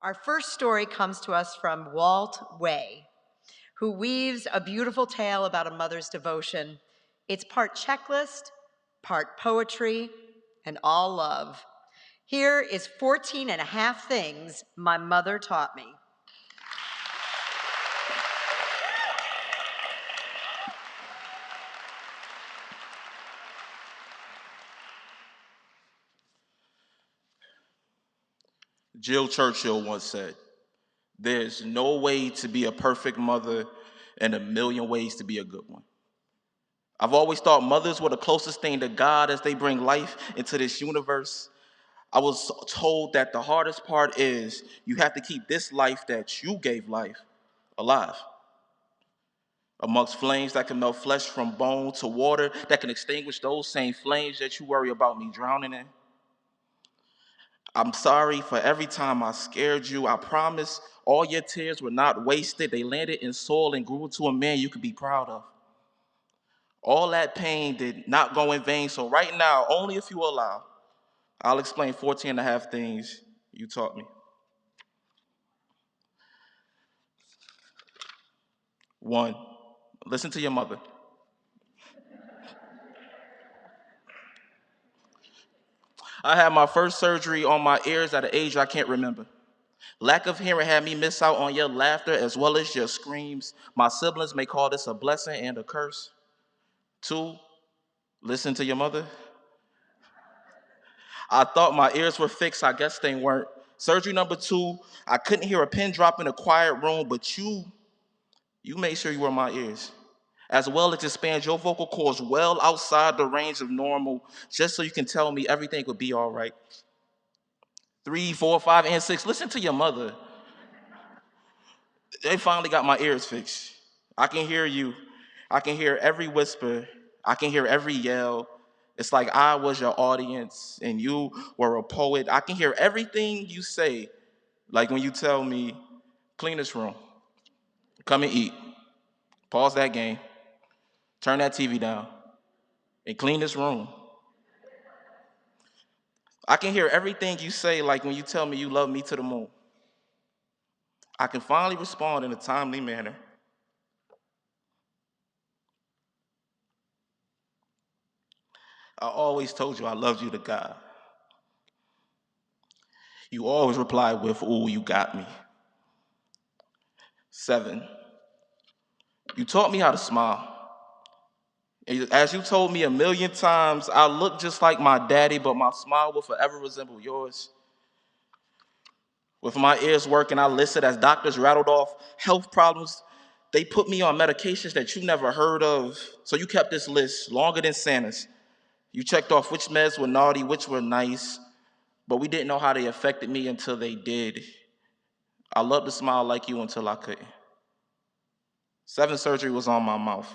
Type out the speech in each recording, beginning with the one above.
Our first story comes to us from Walt Way, who weaves a beautiful tale about a mother's devotion. It's part checklist, part poetry, and all love. Here is 14 and a half things my mother taught me. Jill Churchill once said, "There's no way to be a perfect mother and a million ways to be a good one." I've always thought mothers were the closest thing to God as they bring life into this universe. I was told that the hardest part is you have to keep this life that you gave life alive. Amongst flames that can melt flesh from bone to water that can extinguish those same flames that you worry about me drowning in. I'm sorry for every time I scared you. I promise all your tears were not wasted. They landed in soil and grew into a man you could be proud of. All that pain did not go in vain. So right now, only if you allow, I'll explain 14 and a half things you taught me. 1, listen to your mother. I had my first surgery on my ears at an age I can't remember. Lack of hearing had me miss out on your laughter as well as your screams. My siblings may call this a blessing and a curse. 2, listen to your mother. I thought my ears were fixed. I guess they weren't. Surgery number 2, I couldn't hear a pin drop in a quiet room, but you made sure you were in my ears, as well as expand your vocal cords well outside the range of normal, just so you can tell me everything would be all right. 3, 4, 5, and 6, listen to your mother. They finally got my ears fixed. I can hear you. I can hear every whisper. I can hear every yell. It's like I was your audience and you were a poet. I can hear everything you say, like when you tell me, clean this room, come and eat, pause that game, turn that TV down, and clean this room. I can hear everything you say, like when you tell me you love me to the moon. I can finally respond in a timely manner. I always told you I loved you to God. You always replied with, "Ooh, you got me." 7, you taught me how to smile. As you told me a million times, I look just like my daddy, but my smile will forever resemble yours. With my ears working, I listed as doctors rattled off health problems. They put me on medications that you never heard of. So you kept this list longer than Santa's. You checked off which meds were naughty, which were nice, but we didn't know how they affected me until they did. I loved to smile like you until I couldn't. 7, surgery was on my mouth.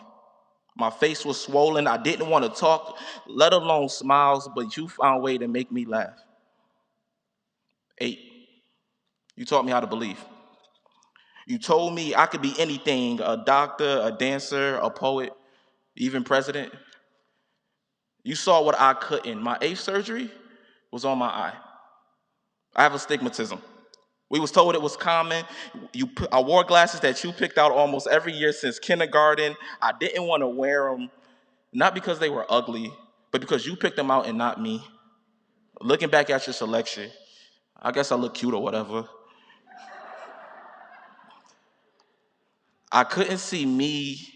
My face was swollen. I didn't want to talk, let alone smiles, but you found a way to make me laugh. 8, you taught me how to believe. You told me I could be anything, a doctor, a dancer, a poet, even president. You saw what I couldn't. My 8th surgery was on my eye. I have astigmatism. We was told it was common. I wore glasses that you picked out almost every year since kindergarten. I didn't want to wear them, not because they were ugly, but because you picked them out and not me. Looking back at your selection, I guess I look cute or whatever. I couldn't see me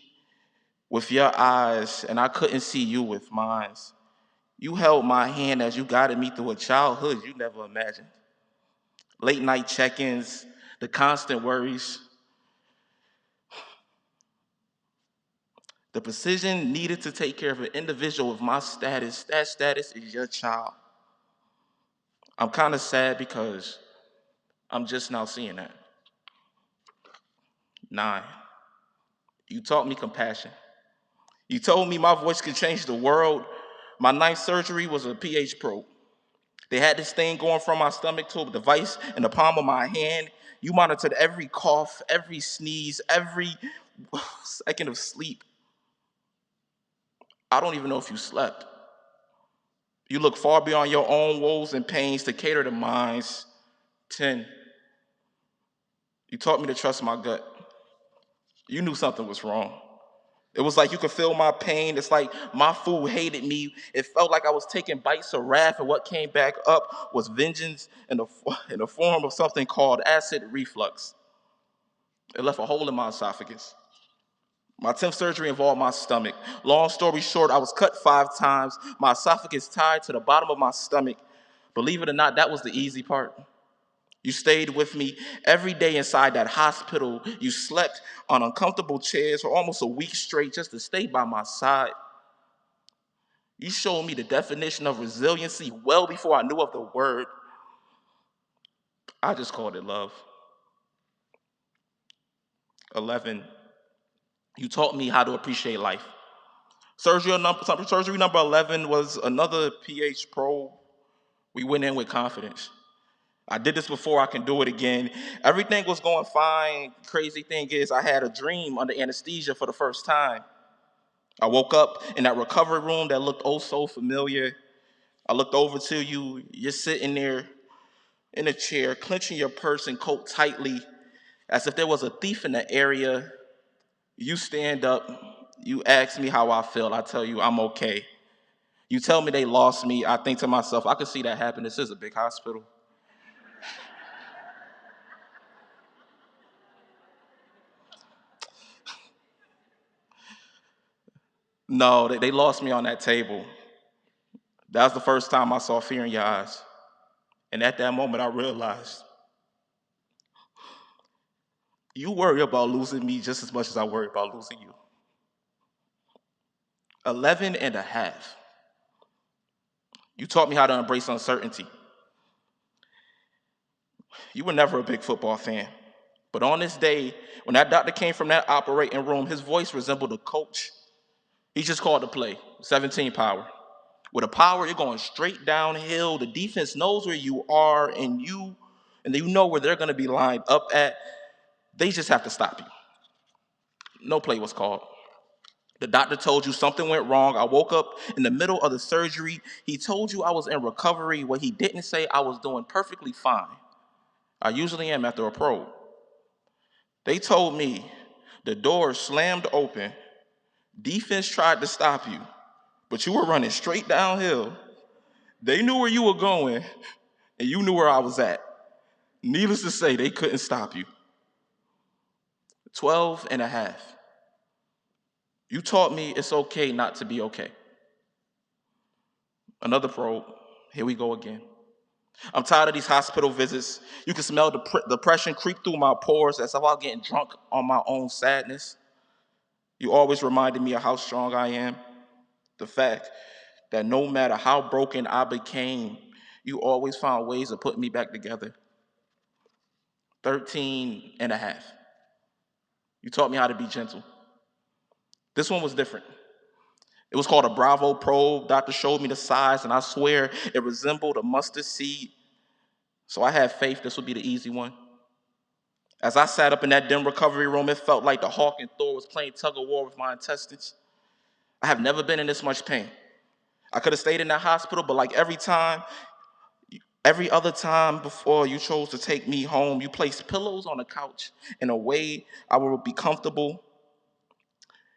with your eyes, and I couldn't see you with mine. You held my hand as you guided me through a childhood you never imagined. Late night check-ins, the constant worries, the precision needed to take care of an individual with my status. That status is your child. I'm kind of sad because I'm just now seeing that. 9, you taught me compassion. You told me my voice could change the world. My 9th surgery was a pH probe. They had this thing going from my stomach to a device in the palm of my hand. You monitored every cough, every sneeze, every second of sleep. I don't even know if you slept. You look far beyond your own woes and pains to cater to mine. 10, You taught me to trust my gut. You knew something was wrong. It was like you could feel my pain. It's like my food hated me. It felt like I was taking bites of wrath, and what came back up was vengeance in the form of something called acid reflux. It left a hole in my esophagus. My 10th surgery involved my stomach. Long story short, I was cut 5 times, my esophagus tied to the bottom of my stomach. Believe it or not, that was the easy part. You stayed with me every day inside that hospital. You slept on uncomfortable chairs for almost a week straight just to stay by my side. You showed me the definition of resiliency well before I knew of the word. I just called it love. 11, you taught me how to appreciate life. Surgery number 11 was another pH probe. We went in with confidence. I did this before, I can do it again. Everything was going fine. Crazy thing is, I had a dream under anesthesia for the first time. I woke up in that recovery room that looked oh so familiar. I looked over to you. You're sitting there in a chair, clenching your purse and coat tightly, as if there was a thief in the area. You stand up. You ask me how I feel. I tell you I'm okay. You tell me they lost me. I think to myself, I could see that happen. This is a big hospital. No, they lost me on that table. That was the first time I saw fear in your eyes. And at that moment, I realized you worry about losing me just as much as I worry about losing you. 11 and a half. You taught me how to embrace uncertainty. You were never a big football fan. But on this day, when that doctor came from that operating room, his voice resembled a coach. He just called the play, 17 power. With a power, you're going straight downhill. The defense knows where you are, and you know where they're going to be lined up at. They just have to stop you. No play was called. The doctor told you something went wrong. I woke up in the middle of the surgery. He told you I was in recovery. What he didn't say, I was doing perfectly fine. I usually am after a probe. They told me the door slammed open. Defense tried to stop you, but you were running straight downhill. They knew where you were going, and you knew where I was at. Needless to say, they couldn't stop you. 12 and a half. You taught me it's okay not to be okay. Another probe. Here we go again. I'm tired of these hospital visits. You can smell the depression creep through my pores as if I'm getting drunk on my own sadness. You always reminded me of how strong I am. The fact that no matter how broken I became, you always found ways to put me back together. 13 and a half. You taught me how to be gentle. This one was different. It was called a Bravo probe. Doctor showed me the size, and I swear it resembled a mustard seed. So I had faith this would be the easy one. As I sat up in that dim recovery room, it felt like the Hawk and Thor was playing tug of war with my intestines. I have never been in this much pain. I could have stayed in that hospital, but like every other time before you chose to take me home, you placed pillows on the couch in a way I would be comfortable.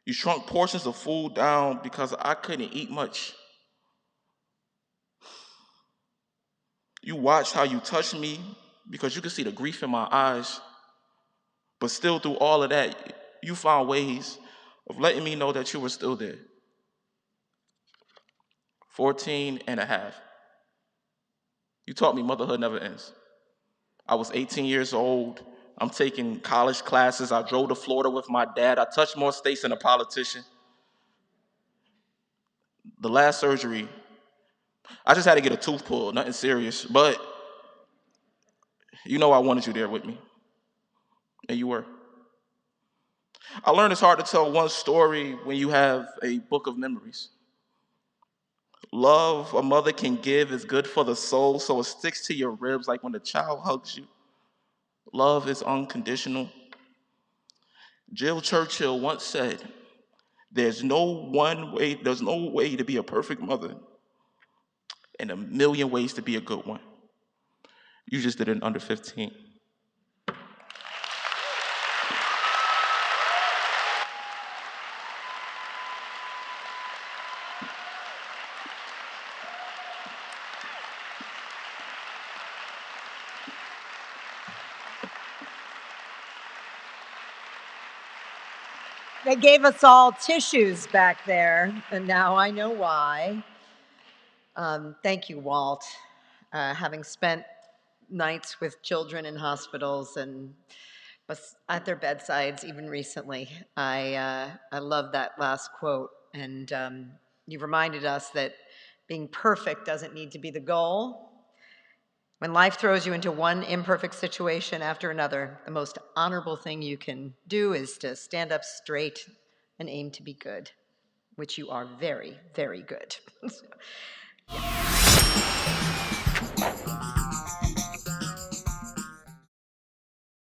You shrunk portions of food down because I couldn't eat much. You watched how you touched me because you could see the grief in my eyes. But still, through all of that, you found ways of letting me know that you were still there. 14 and a half. You taught me motherhood never ends. I was 18 years old. I'm taking college classes. I drove to Florida with my dad. I touched more states than a politician. The last surgery, I just had to get a tooth pulled, nothing serious. But you know I wanted you there with me. And you were. I learned it's hard to tell one story when you have a book of memories. Love a mother can give is good for the soul, so it sticks to your ribs like when a child hugs you. Love is unconditional. Jill Churchill once said, there's no way to be a perfect mother and a million ways to be a good one. You just did it in under 15. They gave us all tissues back there, and now I know why. Thank you, Walt. Having spent nights with children in hospitals and at their bedsides, even recently, I love that last quote. And you reminded us that being perfect doesn't need to be the goal. When life throws you into one imperfect situation after another, the most honorable thing you can do is to stand up straight and aim to be good, which you are very, very good.